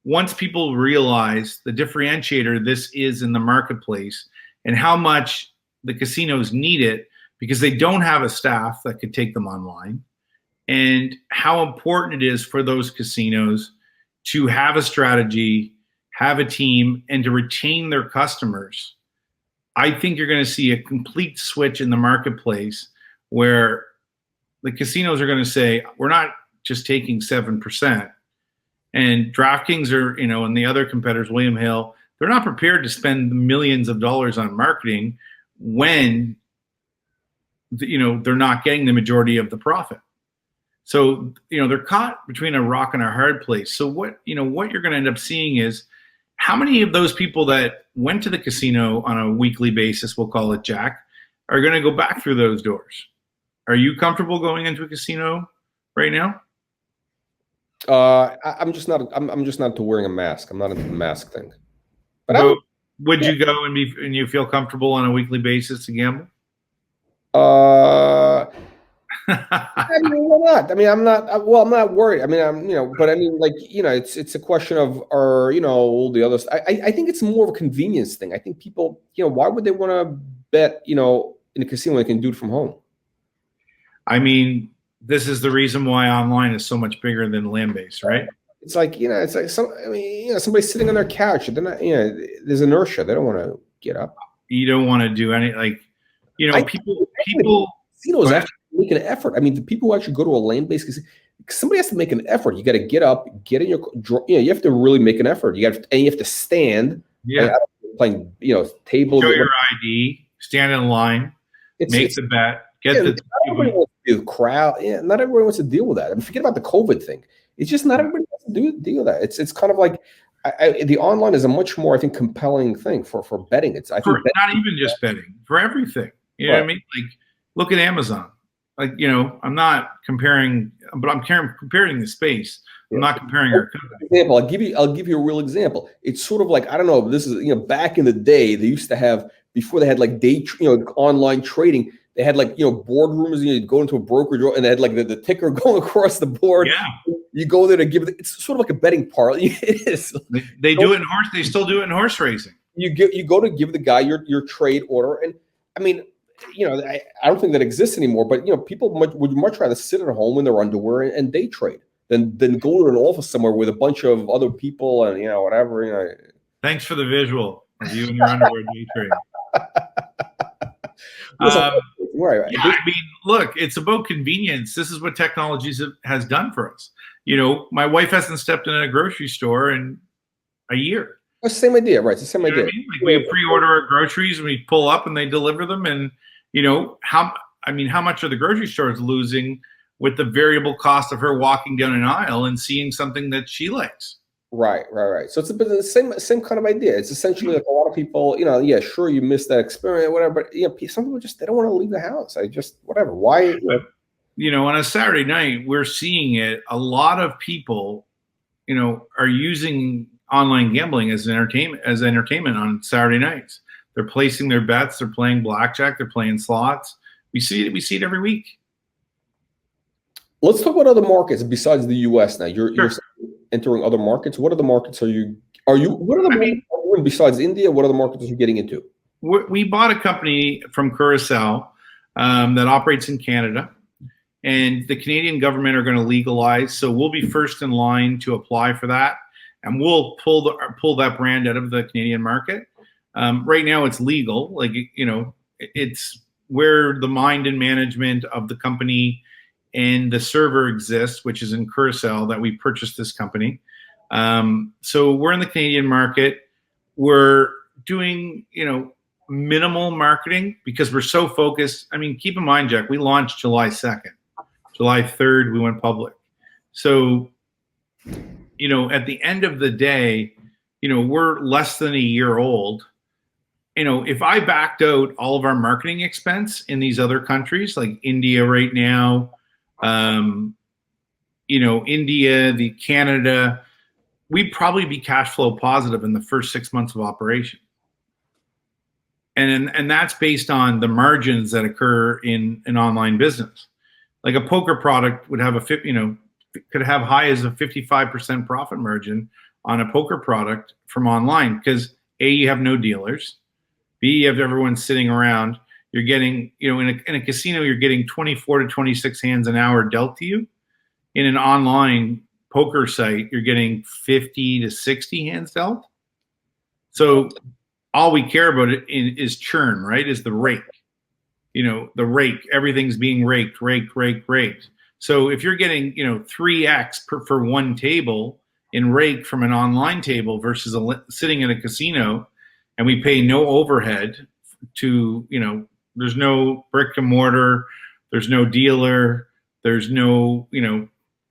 once people realize the differentiator this is in the marketplace and how much the casinos need it because they don't have a staff that could take them online, and how important it is for those casinos to have a strategy, have a team, and to retain their customers, I think you're going to see a complete switch in the marketplace where the casinos are going to say, we're not just taking 7%. And DraftKings and the other competitors, William Hill, they're not prepared to spend millions of dollars on marketing when, they're not getting the majority of the profit. So, they're caught between a rock and a hard place. So what you're going to end up seeing is how many of those people that went to the casino on a weekly basis, we'll call it Jack, are going to go back through those doors. Are you comfortable going into a casino right now? I'm just not. I'm just not into wearing a mask. I'm not into the mask thing. But So would you go and you feel comfortable on a weekly basis to gamble? I mean, why not? I mean, I'm not. Well, I'm not worried. I mean, but I mean, like, it's a question of, or all the others. I think it's more of a convenience thing. I think people, why would they want to bet, in a casino when they can do it from home? I mean, this is the reason why online is so much bigger than land-based, right? It's like, somebody's sitting on their couch. They're not, there's inertia. They don't want to get up. You don't want to do any, like, people. Casinos actually make an effort. I mean, the people who actually go to a land-based casino, somebody has to make an effort. You got to get up, get in your, you have to really make an effort. You have to stand. Yeah. Like, playing, table. Show your ID, stand in line, make the bet, get the. Not everybody wants to do the crowd. Yeah, not everybody wants to deal with that. I mean, forget about the COVID thing. It's just not everybody wants to deal with that. It's kind of like the online is a much more, I think, compelling thing for betting. Not even just betting, for everything. You know what I mean? Like, look at Amazon. Like, I'm not comparing, but I'm comparing the space. I'm not comparing our company. Example, I'll give you a real example. It's sort of like, I don't know, this is, back in the day, they used to have, before they had like online trading, they had like, boardrooms, you'd go into a brokerage and they had like the ticker going across the board. Yeah. You go there to give it, it's sort of like a betting parlay. It is. They do it in they still do it in horse racing. You go to give the guy your trade order. And I mean, I don't think that exists anymore, but people would much rather sit at home in their underwear and day trade than go to an office somewhere with a bunch of other people and whatever. Thanks for the visual of you in your underwear day trading. Right. Yeah, I mean, look, it's about convenience. This is what technology has done for us. My wife hasn't stepped in a grocery store in a year. It's the same idea, right? It's the same idea. I mean? Like, we pre-order our groceries and we pull up and they deliver them. And how much are the grocery stores losing with the variable cost of her walking down an aisle and seeing something that she likes? Right. So it's a bit the same kind of idea. It's essentially like a lot of people, yeah, sure, you missed that experience, whatever. But some people they don't want to leave the house. Whatever. Why? On a Saturday night, we're seeing it. A lot of people, are using online gambling as entertainment on Saturday nights. They're placing their bets. They're playing blackjack. They're playing slots. We see it every week. Let's talk about other markets besides the U.S. now. You're entering other markets. What other markets are you? What are the markets besides India? What other markets are you getting into? We bought a company from Curacao that operates in Canada, and the Canadian government are going to legalize. So we'll be first in line to apply for that, and we'll pull that brand out of the Canadian market. Right now, it's legal. Like, it's where the mind and management of the company and the server exists, which is in Curacao, that we purchased this company. So we're in the Canadian market. We're doing, minimal marketing because we're so focused. I mean, keep in mind, Jack, we launched July 2nd. July 3rd, we went public. So, at the end of the day, we're less than a year old. If I backed out all of our marketing expense in these other countries, like India right now, India, Canada, we'd probably be cash flow positive in the first 6 months of operation. And that's based on the margins that occur in an online business. Like a poker product would have could have high as a 55% profit margin on a poker product from online because A, you have no dealers. B, you have everyone sitting around. You're getting, in a casino, you're getting 24 to 26 hands an hour dealt to you. In an online poker site, you're getting 50 to 60 hands dealt. So all we care about is churn, right? Is the rake. The rake, everything's being raked. So if you're getting, 3x for one table in rake from an online table versus sitting in a casino, and we pay no overhead to, there's no brick and mortar, there's no dealer, There's no,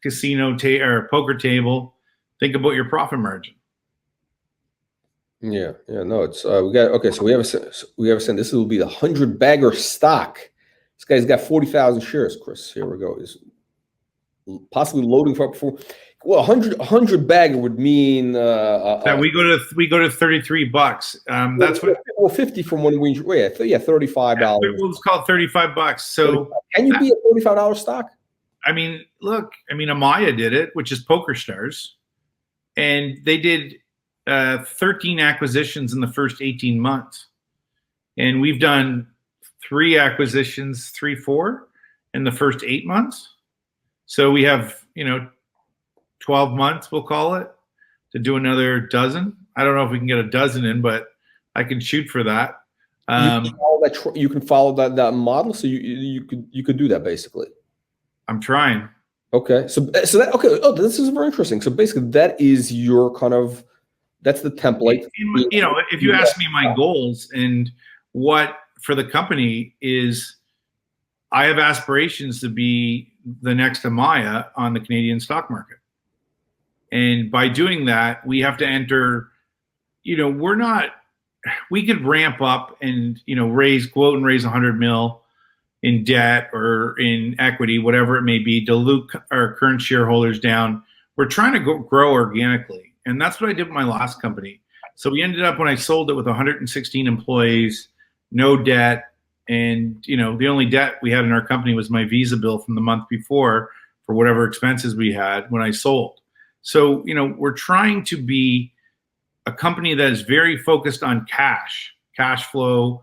casino or poker table. Think about your profit margin. Yeah, no, it's we got okay. So we have a send. This will be the 100 bagger stock. This guy's got 40,000 shares. Chris, here we go. Is possibly loading for up for. Well, 100 bagger would mean that we go to $33. That's what 50 from when we wait. Yeah, $35. Let's call it $35. So can you be a $35 stock? I mean, look. I mean, Amaya did it, which is Poker Stars, and they did 13 acquisitions in the first 18 months, and we've done 3 acquisitions, 4 in the first 8 months. So we have 12 months, we'll call it, to do another dozen. I don't know if we can get a dozen in, but I can shoot for that. You can follow that model, so you could do that basically. I'm trying. Okay, so that okay. Oh, this is very interesting. So basically, that is your that's the template. If you ask me my goals and what for the company is, I have aspirations to be the next Amaya on the Canadian stock market. And by doing that, we have to enter, we could ramp up and, raise 100 mil in debt or in equity, whatever it may be, dilute our current shareholders down. We're trying to grow organically. And that's what I did with my last company. So we ended up, when I sold it, with 116 employees, no debt. And, the only debt we had in our company was my Visa bill from the month before for whatever expenses we had when I sold. So, we're trying to be a company that is very focused on cash flow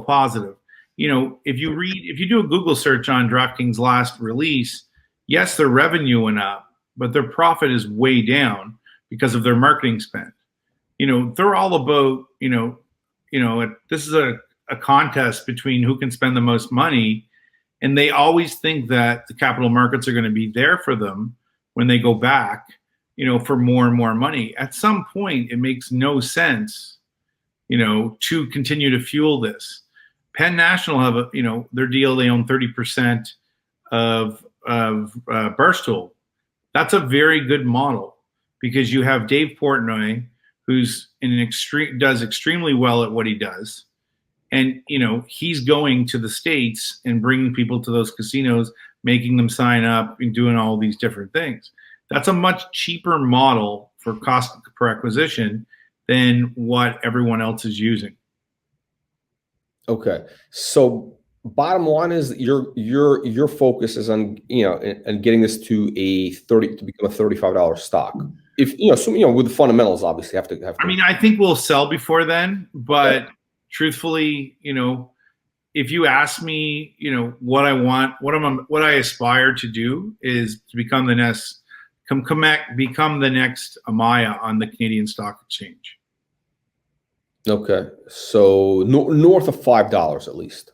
positive. If you do a Google search on DraftKings' last release, yes, their revenue went up, but their profit is way down because of their marketing spend. They're all about, this is a contest between who can spend the most money. And they always think that the capital markets are going to be there for them when they go back, for more and more money. At some point, it makes no sense, to continue to fuel this. Penn National have their deal. They own 30% of Barstool. That's a very good model because you have Dave Portnoy, who's does extremely well at what he does, and he's going to the States and bringing people to those casinos, making them sign up and doing all these different things. That's a much cheaper model for cost per acquisition than what everyone else is using. Okay, so bottom line is your focus is on and getting this to become a $35 stock. If with the fundamentals, obviously have to. I mean, I think we'll sell before then, but truthfully, if you ask me, what I want, what I aspire to do is to become the next Amaya on the Canadian Stock Exchange. Okay, so north of $5 at least.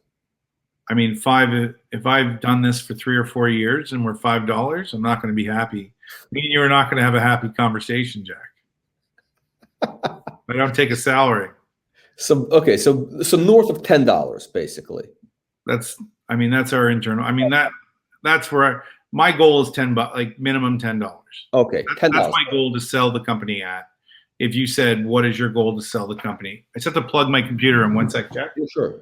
I mean, if I've done this for 3 or 4 years and we're $5, I'm not going to be happy. Me and you are not going to have a happy conversation, Jack. I don't take a salary. So okay, so north of $10 basically. That's our internal. I mean that's where my goal is $10, like minimum $10. Okay, $10. That's my goal to sell the company at. If you said, what is your goal to sell the company? I just have to plug my computer in 1 sec, Jack. Yeah, sure.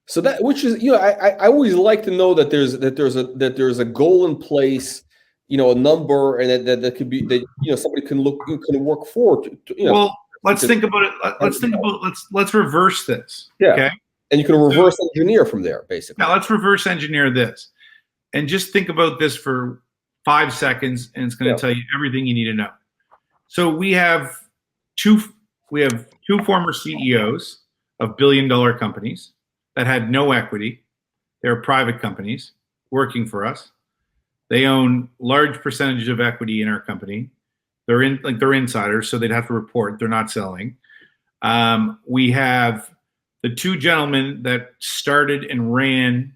So that, which is, I always like to know that there's a goal in place, a number, and that could be that somebody can work forward to. Well, let's think about it. Let's reverse this. Yeah. Okay. And you can reverse engineer from there, basically. Now let's reverse engineer this, and just think about this for 5 seconds, and it's going to tell you everything you need to know. So we have two former CEOs of billion-dollar companies that had no equity. They're private companies working for us. They own large percentages of equity in our company. They're insiders, so they'd have to report. They're not selling. We have the 2 gentlemen that started and ran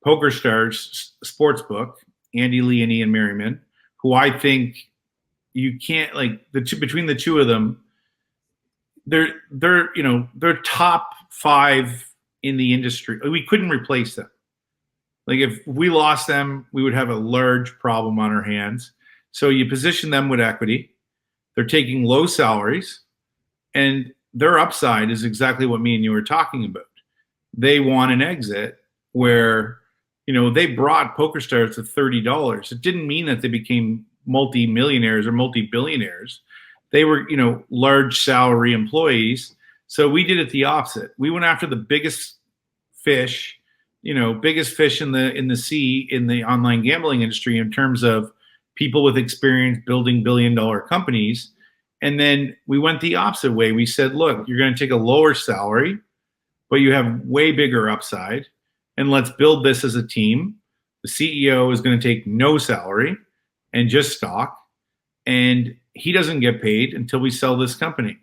Poker Stars Sportsbook, Andy Lee and Ian Merriman, who I think you can't between the 2 of them, they're top 5 in the industry. We couldn't replace them. Like if we lost them, we would have a large problem on our hands. So you position them with equity. They're taking low salaries, and their upside is exactly what me and you were talking about. They want an exit where, they brought PokerStars to $30. It didn't mean that they became multi-millionaires or multi-billionaires. They were, large salary employees. So we did it the opposite. We went after the biggest fish, biggest fish in the sea in the online gambling industry in terms of people with experience building billion-dollar companies. And then we went the opposite way. We said, look, you're going to take a lower salary, but you have way bigger upside. And let's build this as a team. The CEO is going to take no salary and just stock. And he doesn't get paid until we sell this company.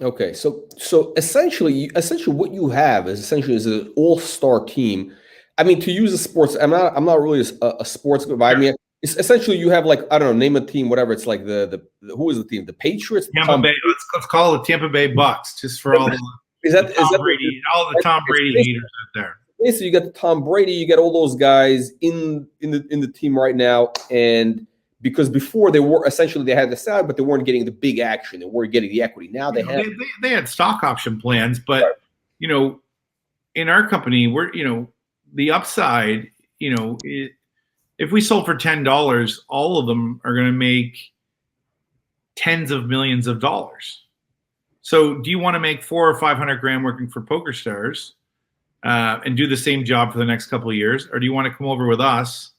Okay, so essentially what you have is an all-star team. I mean, to use a sports, I'm not really a sports guy. I mean, it's essentially you have, like, I don't know, name a team, whatever. It's like the who is the team? The Patriots. Tampa Bay. Let's call it Tampa Bay Bucks, just for all the Tom Brady haters out there. Basically, you got the Tom Brady, you got all those guys in the team right now, and because before they had the salary, but they weren't getting the big action, they weren't getting the equity. Now they had stock option plans, but right. In our company, we're the upside. If we sold for $10, all of them are going to make tens of millions of dollars. So do you want to make $400,000 or $500,000 working for PokerStars and do the same job for the next couple of years? Or do you want to come over with us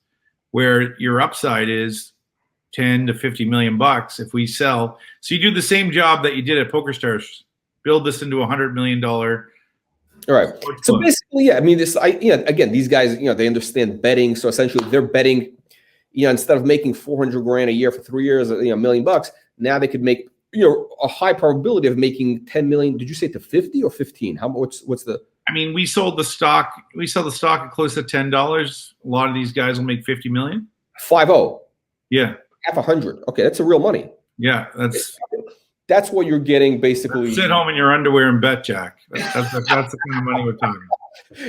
where your upside is 10 to 50 million bucks if we sell? So you do the same job that you did at PokerStars, build this into $100 million. All right. So basically, yeah, I mean, again, these guys, they understand betting. So essentially they're betting, instead of making $400,000 a year for 3 years, $1 million bucks, now they could make, a high probability of making 10 million. Did you say to 50 or 15? What's the? I mean, we sold the stock. We sell the stock at close to $10. A lot of these guys will make 50 million. 50. Yeah. Half 100. Okay, that's a real money. Yeah, that's what you're getting basically. Sit home in your underwear and bet, Jack. That's the kind of money we're talking about.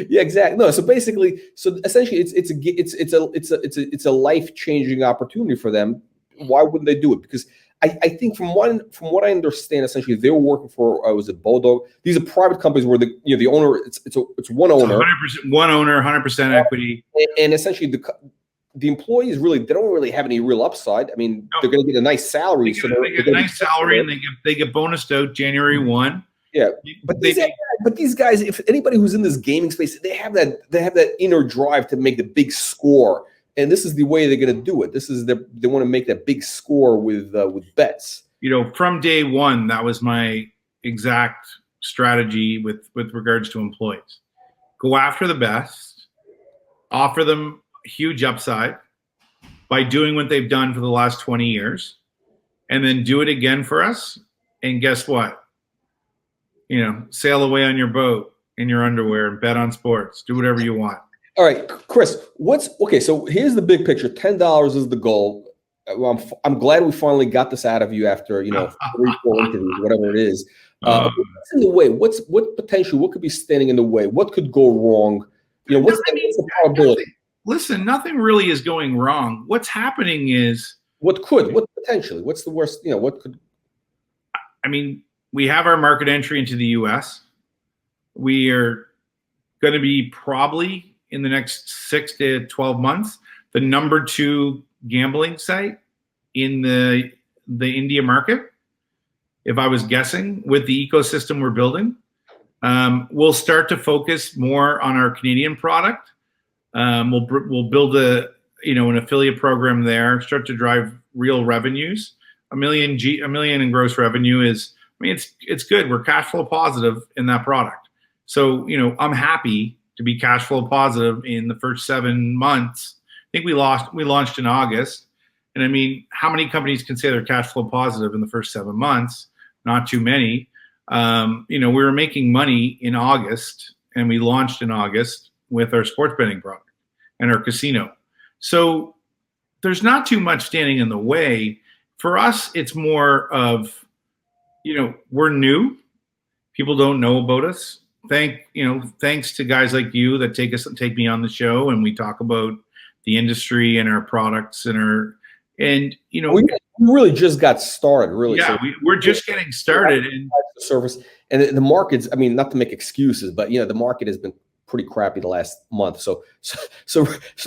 Yeah, exactly. No, so essentially, it's a life-changing opportunity for them. Why wouldn't they do it? Because I think from what I understand, essentially they were working for was it Bodog? These are private companies where the owner it's one owner, 100% equity, and essentially the employees they don't really have any real upside. I mean, they're going to get a nice salary. They get a nice salary, and they get bonused out January 1. Yeah, but these guys, if anybody who's in this gaming space, they have that inner drive to make the big score. And this is the way they're going to do it. They want to make that big score with bets. From day one, that was my exact strategy with regards to employees. Go after the best, offer them huge upside by doing what they've done for the last 20 years, and then do it again for us. And guess what? Sail away on your boat in your underwear and bet on sports. Do whatever you want. All right, Chris, so here's the big picture. $10 is the goal. I'm glad we finally got this out of you after, 3-4 interviews, whatever it is. What's in the way? What could be standing in the way? What could go wrong? What's the probability? Listen, nothing really is going wrong. What's happening is what potentially? What's the worst? What could? I mean, we have our market entry into the U.S. We are going to be probably in the next 6 to 12 months, the number 2 gambling site in the India market. If I was guessing, with the ecosystem we're building, we'll start to focus more on our Canadian product. We'll build an affiliate program there, start to drive real revenues. $1 million in gross revenue is, it's good. We're cash flow positive in that product. So, I'm happy to be cash flow positive in the first 7 months. I think we launched in August. And how many companies can say they're cash flow positive in the first 7 months? Not too many. We were making money in August, and we launched in August with our sports betting product and our casino. So there's not too much standing in the way. For us, it's more of, we're new. People don't know about us. thanks to guys like you that take me on the show, and we talk about the industry and our products and we really just got started, really. Yeah, so we're just getting started. And the service and the markets. I mean, not to make excuses, but the market has been pretty crappy the last month. So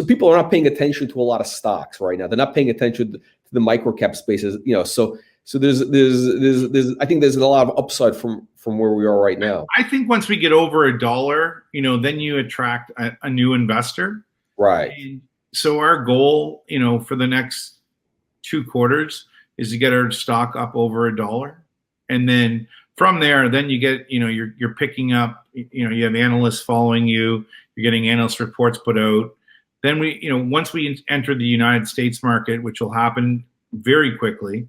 people are not paying attention to a lot of stocks right now. They're not paying attention to the micro cap spaces. So there's I think there's a lot of upside from where we are right now. I think once we get over $1, then you attract a new investor. Right. And so our goal, for the next 2 quarters is to get our stock up over $1. And then from there, then you get, you're picking up, you have analysts following you, you're getting analyst reports put out. Then once we enter the United States market, which will happen very quickly,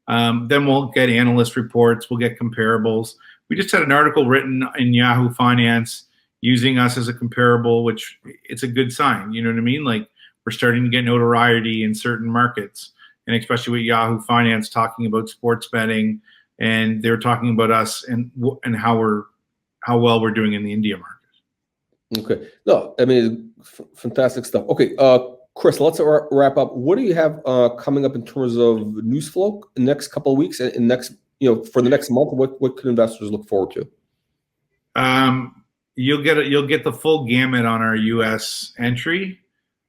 then we'll get analyst reports, we'll get comparables. We just had an article written in Yahoo Finance using us as a comparable, which it's a good sign. You know what I mean? Like, we're starting to get notoriety in certain markets, and especially with Yahoo Finance talking about sports betting, and they're talking about us and how well we're doing in the India market. Okay. No, I mean, fantastic stuff. Okay, Chris, let's wrap up. What do you have coming up in terms of news flow in the next couple of weeks and next, for the next month? What can investors look forward to? You'll get the full gamut on our U.S. entry.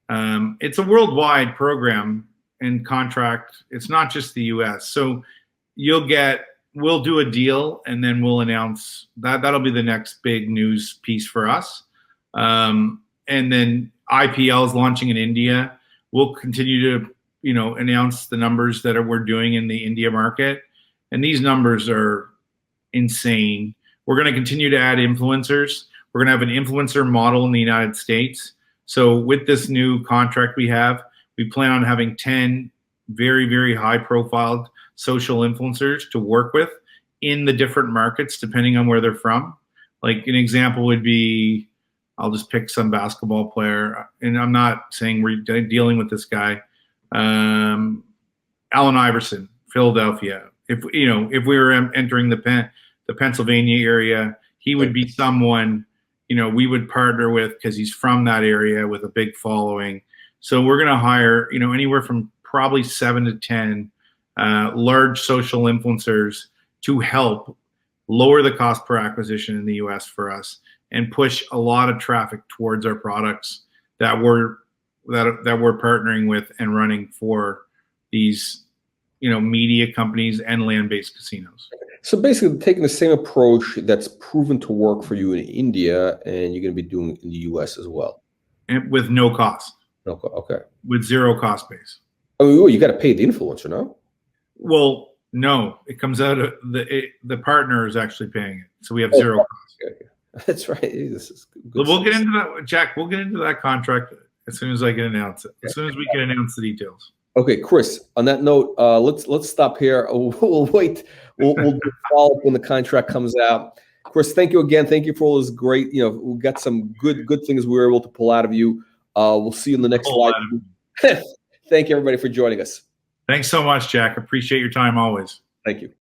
It's a worldwide program and contract. It's not just the U.S. So we'll do a deal, and then we'll announce that. That'll be the next big news piece for us. And then IPL is launching in India. We'll continue to, announce the numbers that we're doing in the India market. And these numbers are insane. We're going to continue to add influencers. We're going to have an influencer model in the United States. So with this new contract we have, we plan on having 10 very, very high-profile social influencers to work with in the different markets, depending on where they're from. Like, an example would be, I'll just pick some basketball player, and I'm not saying we're dealing with this guy. Allen Iverson, Philadelphia. If we were entering the Pennsylvania area, he would be someone we would partner with because he's from that area with a big following. So we're going to hire anywhere from probably 7 to 10 large social influencers to help lower the cost per acquisition in the U.S. for us and push a lot of traffic towards our products that we're partnering with and running for these media companies and land-based casinos. So basically taking the same approach that's proven to work for you in India, and you're going to be doing it in the U.S. as well. And with no cost. Okay. With zero cost base. Oh, you got to pay the influencer, no? Well, no. It comes out of the partner is actually paying it. So we have zero cost. Okay. That's right. This is good. We'll get into that, Jack. We'll get into that contract as soon as I can announce it. As soon as we can announce the details. Okay, Chris. On that note, let's stop here. We'll wait. We'll do a follow up when the contract comes out. Chris, thank you again. Thank you for all this great. We got some good things we were able to pull out of you. We'll see you in the next slide. Thank you, everybody, for joining us. Thanks so much, Jack. Appreciate your time always. Thank you.